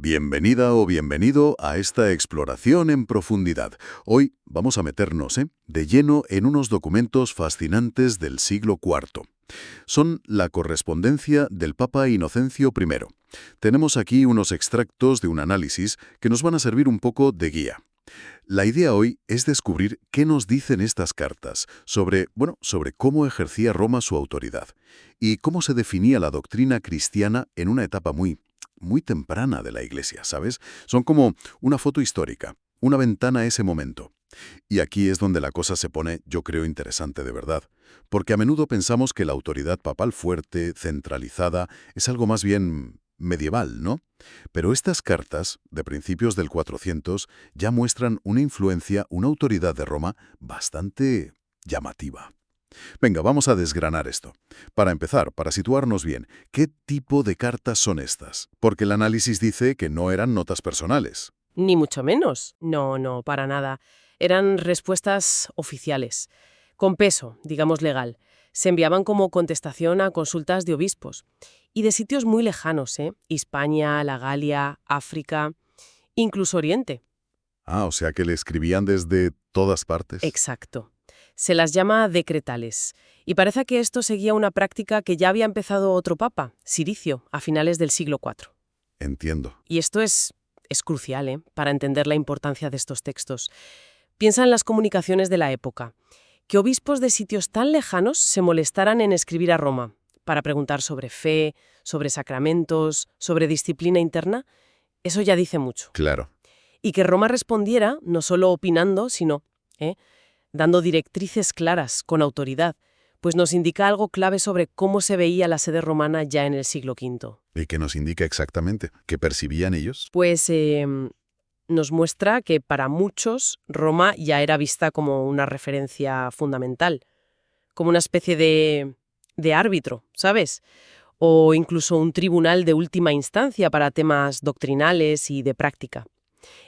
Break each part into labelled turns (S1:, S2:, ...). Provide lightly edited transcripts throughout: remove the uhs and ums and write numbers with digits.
S1: Bienvenida o bienvenido a esta exploración en profundidad. Hoy vamos a meternos de lleno en unos documentos fascinantes del siglo IV. Son la correspondencia del Papa Inocencio I. Tenemos aquí unos extractos de un análisis que nos van a servir un poco de guía. La idea hoy es descubrir qué nos dicen estas cartas sobre cómo ejercía Roma su autoridad y cómo se definía la doctrina cristiana en una etapa muy temprana de la Iglesia, ¿sabes? Son como una foto histórica, una ventana a ese momento. Y aquí es donde la cosa se pone, yo creo, interesante de verdad, porque a menudo pensamos que la autoridad papal fuerte, centralizada, es algo más bien medieval, ¿no? Pero estas cartas, de principios del 400, ya muestran una influencia, una autoridad de Roma bastante llamativa. Venga, vamos a desgranar esto. Para empezar, para situarnos bien, ¿qué tipo de cartas son estas? Porque el análisis dice que no eran notas personales.
S2: Ni mucho menos. No, no, para nada. Eran respuestas oficiales, con peso, digamos legal. Se enviaban como contestación a consultas de obispos. Y de sitios muy lejanos, ¿eh? Hispania, la Galia, África, incluso Oriente.
S1: Ah, o sea que le escribían desde todas partes.
S2: Exacto. Se las llama decretales. Y parece que esto seguía una práctica que ya había empezado otro papa, Ciricio, a finales del siglo IV.
S1: Entiendo.
S2: Y esto es crucial, ¿eh?, para entender la importancia de estos textos. Piensa en las comunicaciones de la época. Que obispos de sitios tan lejanos se molestaran en escribir a Roma para preguntar sobre fe, sobre sacramentos, sobre disciplina interna, eso ya dice mucho.
S1: Claro.
S2: Y que Roma respondiera no solo opinando, sino dando directrices claras, con autoridad, pues nos indica algo clave sobre cómo se veía la sede romana ya en el siglo V.
S1: ¿Y qué nos indica exactamente? ¿Qué percibían ellos?
S2: Pues nos muestra que para muchos Roma ya era vista como una referencia fundamental, como una especie de árbitro, ¿sabes? O incluso un tribunal de última instancia para temas doctrinales y de práctica.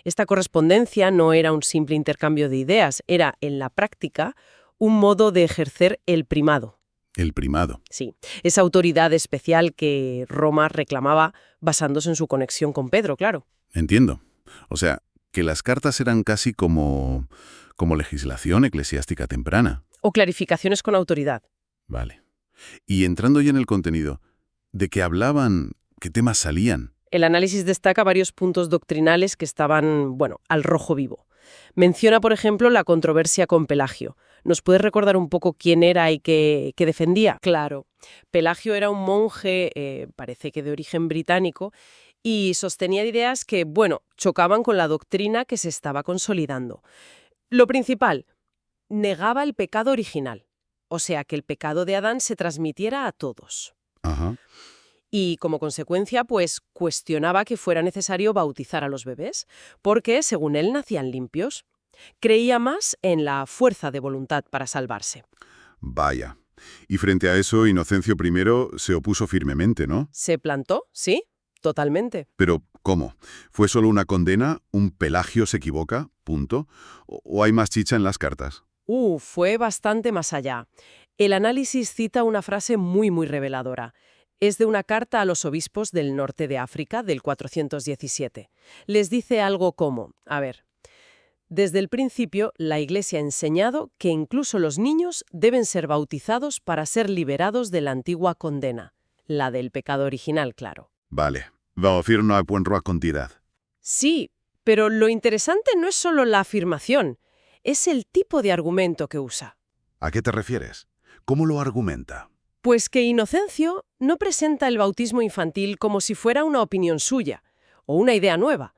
S2: Esta correspondencia no era un simple intercambio de ideas, era, en la práctica, un modo de ejercer el primado.
S1: El primado.
S2: Sí, esa autoridad especial que Roma reclamaba basándose en su conexión con Pedro, claro.
S1: Entiendo. O sea, que las cartas eran casi como legislación eclesiástica temprana.
S2: O clarificaciones con autoridad.
S1: Vale. Y entrando ya en el contenido, ¿de qué hablaban? ¿Qué temas salían?
S2: El análisis destaca varios puntos doctrinales que estaban, al rojo vivo. Menciona, por ejemplo, la controversia con Pelagio. ¿Nos puedes recordar un poco quién era y qué defendía? Claro, Pelagio era un monje, parece que de origen británico, y sostenía ideas que, chocaban con la doctrina que se estaba consolidando. Lo principal, negaba el pecado original, o sea, que el pecado de Adán se transmitiera a todos.
S1: Ajá.
S2: Y como consecuencia, pues cuestionaba que fuera necesario bautizar a los bebés, porque, según él, nacían limpios. Creía más en la fuerza de voluntad para salvarse.
S1: Vaya. Y frente a eso, Inocencio I se opuso firmemente, ¿no?
S2: ¿Se plantó? Sí, totalmente.
S1: Pero, ¿cómo? ¿Fue solo una condena? ¿Un Pelagio se equivoca? ¿Punto? ¿O hay más chicha en las cartas?
S2: Fue bastante más allá. El análisis cita una frase muy reveladora. Es de una carta a los obispos del norte de África del 417. Les dice algo como, desde el principio la Iglesia ha enseñado que incluso los niños deben ser bautizados para ser liberados de la antigua condena, la del pecado original, claro.
S1: Vale. Va a decir una buena cantidad.
S2: Sí, pero lo interesante no es solo la afirmación, es el tipo de argumento que usa.
S1: ¿A qué te refieres? ¿Cómo lo argumenta?
S2: Pues que Inocencio no presenta el bautismo infantil como si fuera una opinión suya o una idea nueva.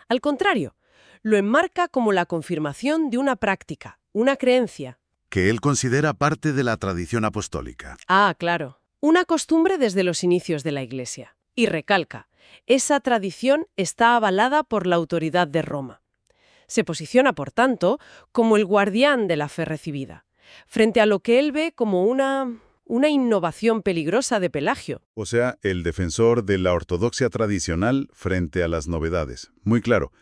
S2: Al contrario, lo enmarca como la confirmación de una práctica, una creencia.
S1: Que él considera parte de la tradición apostólica.
S2: Ah, claro. Una costumbre desde los inicios de la Iglesia. Y recalca, esa tradición está avalada por la autoridad de Roma. Se posiciona, por tanto, como el guardián de la fe recibida, frente a lo que él ve como una innovación peligrosa de Pelagio.
S1: O sea, el defensor de la ortodoxia tradicional frente a las novedades. Muy claro.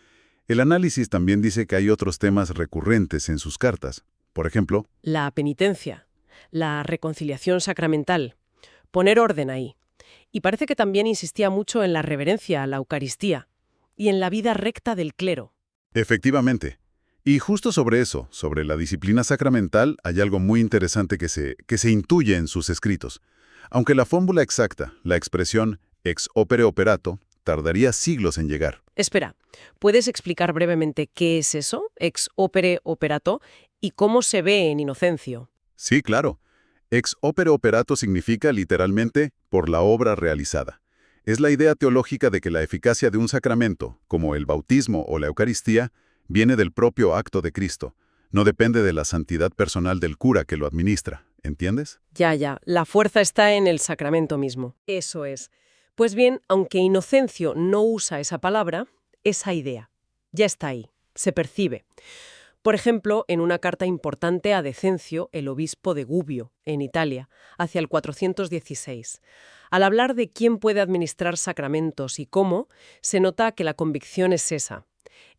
S1: El análisis también dice que hay otros temas recurrentes en sus cartas. Por ejemplo,
S2: la penitencia, la reconciliación sacramental, poner orden ahí. Y parece que también insistía mucho en la reverencia a la Eucaristía. y en la vida recta del clero.
S1: Efectivamente. Y justo sobre eso, sobre la disciplina sacramental, hay algo muy interesante que se intuye en sus escritos. Aunque la fórmula exacta, la expresión ex opere operato, tardaría siglos en llegar.
S2: Espera, ¿puedes explicar brevemente qué es eso, ex opere operato, y cómo se ve en Inocencio?
S1: Sí, claro. Ex opere operato significa literalmente por la obra realizada. Es la idea teológica de que la eficacia de un sacramento, como el bautismo o la Eucaristía, viene del propio acto de Cristo. No depende de la santidad personal del cura que lo administra. ¿Entiendes?
S2: Ya, la fuerza está en el sacramento mismo. Eso es. Pues bien, aunque Inocencio no usa esa palabra, esa idea ya está ahí, se percibe. Por ejemplo, en una carta importante a Decencio, el obispo de Gubbio, en Italia, hacia el 416. Al hablar de quién puede administrar sacramentos y cómo, se nota que la convicción es esa.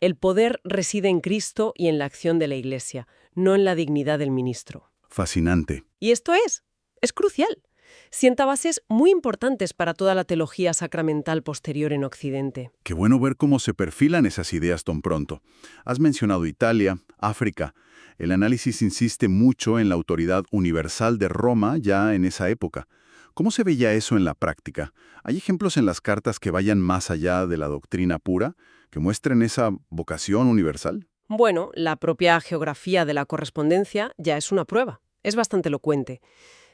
S2: El poder reside en Cristo y en la acción de la Iglesia, no en la dignidad del ministro.
S1: Fascinante.
S2: Y esto es crucial. Sienta bases muy importantes para toda la teología sacramental posterior en Occidente.
S1: Qué bueno ver cómo se perfilan esas ideas tan pronto. Has mencionado Italia, África. El análisis insiste mucho en la autoridad universal de Roma ya en esa época. ¿Cómo se veía eso en la práctica? ¿Hay ejemplos en las cartas que vayan más allá de la doctrina pura, que muestren esa vocación universal?
S2: Bueno, la propia geografía de la correspondencia ya es una prueba. Es bastante elocuente.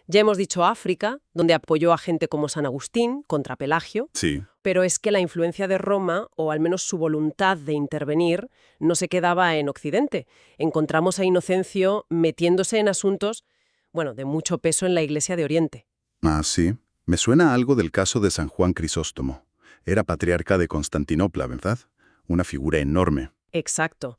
S2: Ya hemos dicho África, donde apoyó a gente como San Agustín contra Pelagio,
S1: Sí.
S2: pero es que la influencia de Roma, o al menos su voluntad de intervenir, no se quedaba en Occidente. Encontramos a Inocencio metiéndose en asuntos, bueno, de mucho peso en la Iglesia de Oriente.
S1: Ah, sí. Me suena algo del caso de San Juan Crisóstomo. Era patriarca de Constantinopla, ¿verdad? Una figura enorme.
S2: Exacto.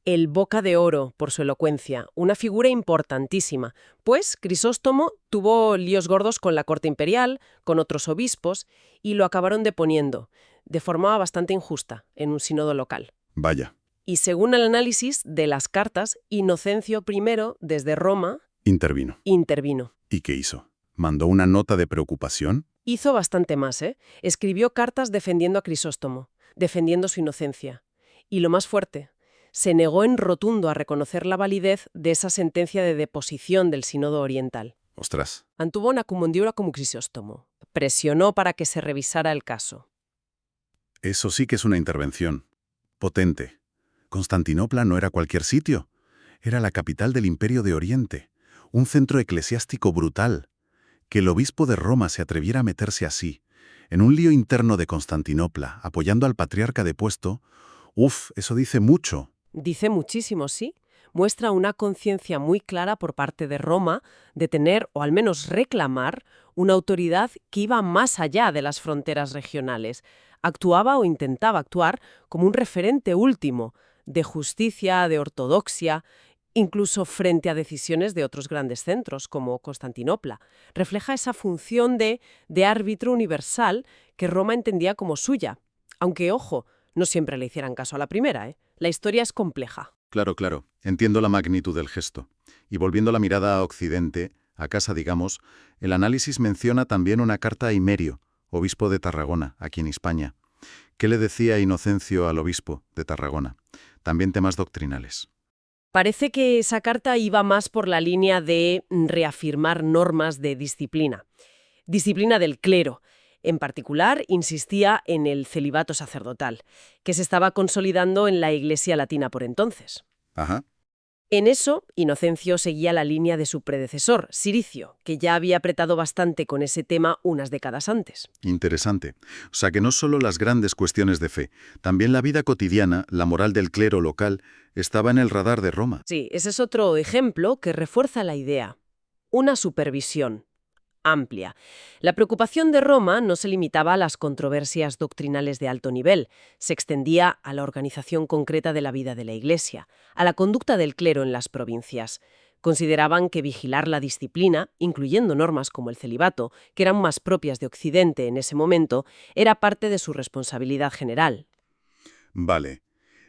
S2: El Boca de Oro, por su elocuencia, una figura importantísima, pues Crisóstomo tuvo líos gordos con la corte imperial, con otros obispos, y lo acabaron deponiendo, de forma bastante injusta, en un sínodo local.
S1: Vaya.
S2: Y según el análisis de las cartas, Inocencio I, desde Roma,
S1: Intervino.
S2: intervino.
S1: ¿Y qué hizo? ¿Mandó una nota de preocupación?
S2: Hizo bastante más, ¿eh? Escribió cartas defendiendo a Crisóstomo, defendiendo su inocencia. Y lo más fuerte, se negó en rotundo a reconocer la validez de esa sentencia de deposición del Sínodo Oriental.
S1: Ostras.
S2: Antuvo una comundiura como Crisóstomo. Presionó para que se revisara el caso.
S1: Eso sí que es una intervención. Potente. Constantinopla no era cualquier sitio. Era la capital del Imperio de Oriente. Un centro eclesiástico brutal. Que el obispo de Roma se atreviera a meterse así, en un lío interno de Constantinopla, apoyando al patriarca depuesto, eso dice mucho.
S2: Dice muchísimo, sí. Muestra una conciencia muy clara por parte de Roma de tener, o al menos reclamar, una autoridad que iba más allá de las fronteras regionales. Actuaba o intentaba actuar como un referente último de justicia, de ortodoxia, incluso frente a decisiones de otros grandes centros, como Constantinopla. Refleja esa función de árbitro universal que Roma entendía como suya. Aunque, ojo, no siempre le hicieran caso a la primera, ¿eh? La historia es compleja.
S1: Claro, claro. Entiendo la magnitud del gesto. Y volviendo la mirada a Occidente, a casa digamos, el análisis menciona también una carta a Imerio, obispo de Tarragona, aquí en España. ¿Qué le decía Inocencio al obispo de Tarragona? También temas doctrinales.
S2: Parece que esa carta iba más por la línea de reafirmar normas de disciplina. Disciplina del clero. En particular, insistía en el celibato sacerdotal, que se estaba consolidando en la Iglesia latina por entonces.
S1: Ajá.
S2: En eso, Inocencio seguía la línea de su predecesor, Ciricio, que ya había apretado bastante con ese tema unas décadas antes.
S1: Interesante. O sea que no solo las grandes cuestiones de fe, también la vida cotidiana, la moral del clero local, estaba en el radar de Roma.
S2: Sí, ese es otro ejemplo que refuerza la idea. Una supervisión amplia. La preocupación de Roma no se limitaba a las controversias doctrinales de alto nivel, se extendía a la organización concreta de la vida de la Iglesia, a la conducta del clero en las provincias. Consideraban que vigilar la disciplina, incluyendo normas como el celibato, que eran más propias de Occidente en ese momento, era parte de su responsabilidad general.
S1: Vale.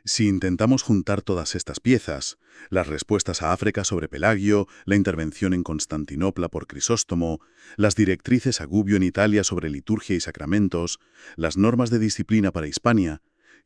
S1: Si intentamos juntar todas estas piezas, las respuestas a África sobre Pelagio, la intervención en Constantinopla por Crisóstomo, las directrices a Gubbio en Italia sobre liturgia y sacramentos, las normas de disciplina para Hispania,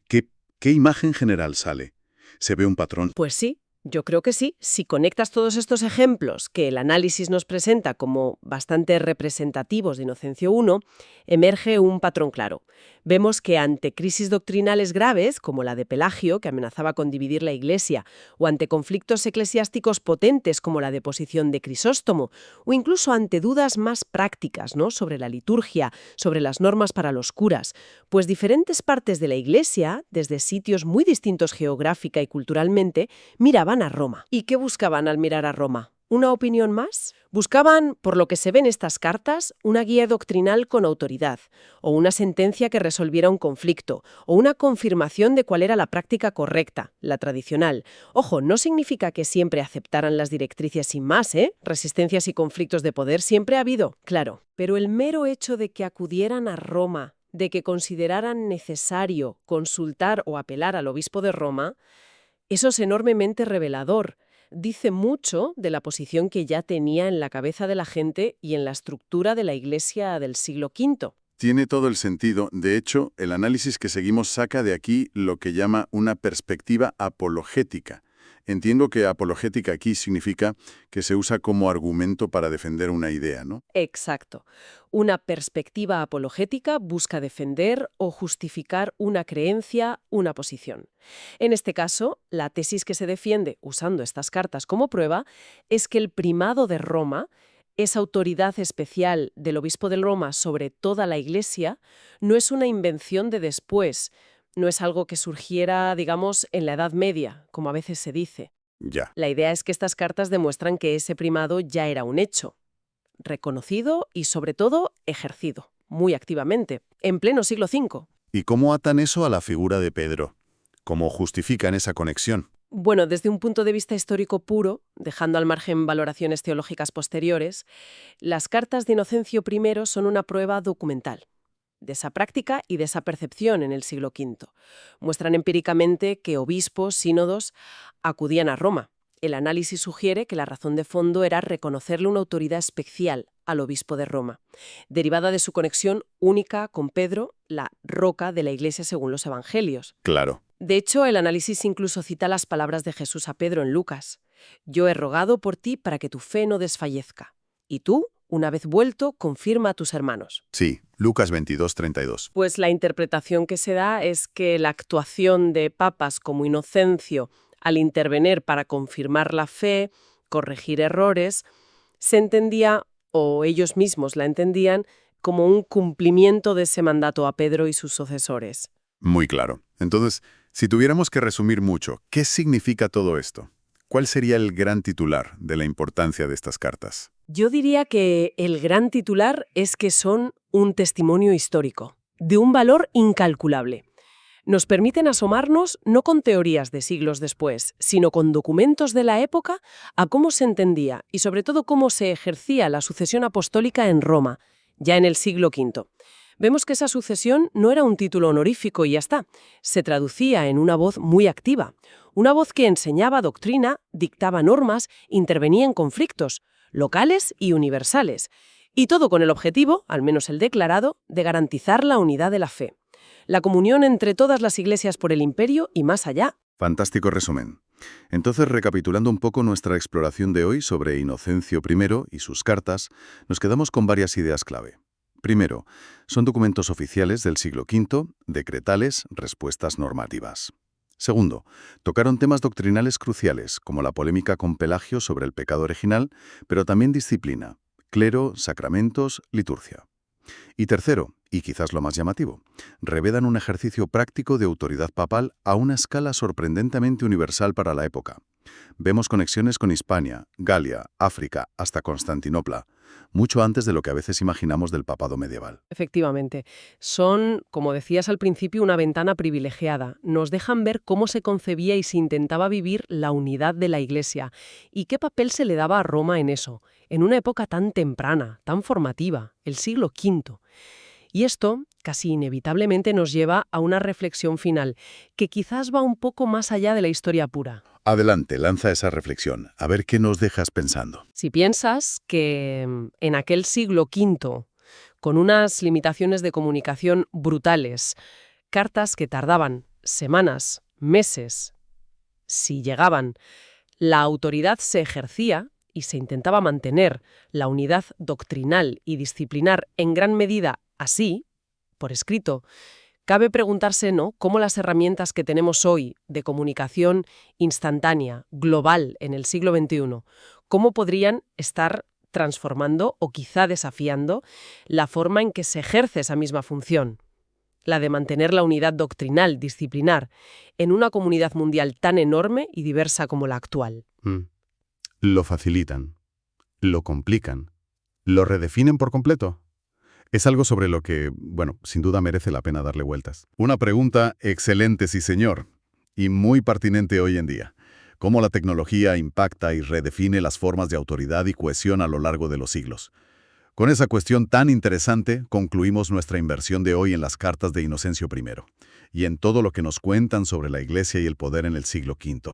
S1: ¿qué ¿Qué imagen general sale? ¿Se ve un patrón?
S2: Pues sí, yo creo que sí. Si conectas todos estos ejemplos que el análisis nos presenta como bastante representativos de Inocencio I, emerge un patrón claro. Vemos que ante crisis doctrinales graves, como la de Pelagio, que amenazaba con dividir la Iglesia, o ante conflictos eclesiásticos potentes, como la deposición de Crisóstomo, o incluso ante dudas más prácticas, ¿no?, sobre la liturgia, sobre las normas para los curas, pues diferentes partes de la Iglesia, desde sitios muy distintos geográfica y culturalmente, miraban a Roma. ¿Y qué buscaban al mirar a Roma? ¿Una opinión más? Buscaban, por lo que se ve en estas cartas, una guía doctrinal con autoridad, o una sentencia que resolviera un conflicto, o una confirmación de cuál era la práctica correcta, la tradicional. Ojo, no significa que siempre aceptaran las directrices sin más, ¿eh? Resistencias y conflictos de poder siempre ha habido, claro. Pero el mero hecho de que acudieran a Roma, de que consideraran necesario consultar o apelar al obispo de Roma, eso es enormemente revelador. Dice mucho de la posición que ya tenía en la cabeza de la gente y en la estructura de la Iglesia del siglo V.
S1: Tiene todo el sentido. De hecho, el análisis que seguimos saca de aquí lo que llama una perspectiva apologética. Entiendo que apologética aquí significa que se usa como argumento para defender una idea, ¿no?
S2: Exacto. Una perspectiva apologética busca defender o justificar una creencia, una posición. En este caso, la tesis que se defiende usando estas cartas como prueba es que el primado de Roma, esa autoridad especial del obispo de Roma sobre toda la Iglesia, no es una invención de después, no es algo que surgiera, digamos, en la Edad Media, como a veces se dice.
S1: Ya.
S2: La idea es que estas cartas demuestran que ese primado ya era un hecho, reconocido y, sobre todo, ejercido, muy activamente, en pleno siglo V.
S1: ¿Y cómo atan eso a la figura de Pedro? ¿Cómo justifican esa conexión?
S2: Bueno, desde un punto de vista histórico puro, dejando al margen valoraciones teológicas posteriores, las cartas de Inocencio I son una prueba documental de esa práctica y de esa percepción en el siglo V. Muestran empíricamente que obispos, sínodos, acudían a Roma. El análisis sugiere que la razón de fondo era reconocerle una autoridad especial al obispo de Roma, derivada de su conexión única con Pedro, la roca de la Iglesia según los Evangelios.
S1: Claro.
S2: De hecho, el análisis incluso cita las palabras de Jesús a Pedro en Lucas. Yo he rogado por ti para que tu fe no desfallezca. Y tú, una vez vuelto, confirma a tus hermanos.
S1: Sí, Lucas 22:32.
S2: Pues la interpretación que se da es que la actuación de papas como Inocencio al intervenir para confirmar la fe, corregir errores, se entendía, o ellos mismos la entendían, como un cumplimiento de ese mandato a Pedro y sus sucesores.
S1: Muy claro. Entonces, si tuviéramos que resumir mucho, ¿qué significa todo esto? ¿Cuál sería el gran titular de la importancia de estas cartas?
S2: Yo diría que el gran titular es que son un testimonio histórico, de un valor incalculable. Nos permiten asomarnos no con teorías de siglos después, sino con documentos de la época a cómo se entendía y sobre todo cómo se ejercía la sucesión apostólica en Roma, ya en el siglo V. Vemos que esa sucesión no era un título honorífico y ya está. Se traducía en una voz muy activa. Una voz que enseñaba doctrina, dictaba normas, intervenía en conflictos, locales y universales. Y todo con el objetivo, al menos el declarado, de garantizar la unidad de la fe. La comunión entre todas las iglesias por el imperio y más allá.
S1: Fantástico resumen. Entonces, recapitulando un poco nuestra exploración de hoy sobre Inocencio I y sus cartas, nos quedamos con varias ideas clave. Primero, son documentos oficiales del siglo V, decretales, respuestas normativas. Segundo, tocaron temas doctrinales cruciales, como la polémica con Pelagio sobre el pecado original, pero también disciplina, clero, sacramentos, liturgia. Y tercero, y quizás lo más llamativo, revelan un ejercicio práctico de autoridad papal a una escala sorprendentemente universal para la época. Vemos conexiones con Hispania, Galia, África, hasta Constantinopla, mucho antes de lo que a veces imaginamos del papado medieval.
S2: Efectivamente, son, como decías al principio, una ventana privilegiada. Nos dejan ver cómo se concebía y se intentaba vivir la unidad de la Iglesia y qué papel se le daba a Roma en eso, en una época tan temprana, tan formativa, el siglo V. Y esto, casi inevitablemente, nos lleva a una reflexión final, que quizás va un poco más allá de la historia pura.
S1: Adelante, lanza esa reflexión, a ver qué nos dejas pensando.
S2: Si piensas que en aquel siglo V, con unas limitaciones de comunicación brutales, cartas que tardaban semanas, meses, si llegaban, la autoridad se ejercía y se intentaba mantener la unidad doctrinal y disciplinar en gran medida así, por escrito, cabe preguntarse, ¿no?, cómo las herramientas que tenemos hoy de comunicación instantánea, global, en el siglo XXI, cómo podrían estar transformando o quizá desafiando la forma en que se ejerce esa misma función, la de mantener la unidad doctrinal, disciplinar, en una comunidad mundial tan enorme y diversa como la actual.
S3: Lo facilitan, lo complican, lo redefinen por completo. Es algo sobre lo que, bueno, sin duda merece la pena darle vueltas. Una pregunta excelente, sí señor, y muy pertinente hoy en día. ¿Cómo la tecnología impacta y redefine las formas de autoridad y cohesión a lo largo de los siglos? Con esa cuestión tan interesante, concluimos nuestra inversión de hoy en las cartas de Inocencio I y en todo lo que nos cuentan sobre la Iglesia y el poder en el siglo V.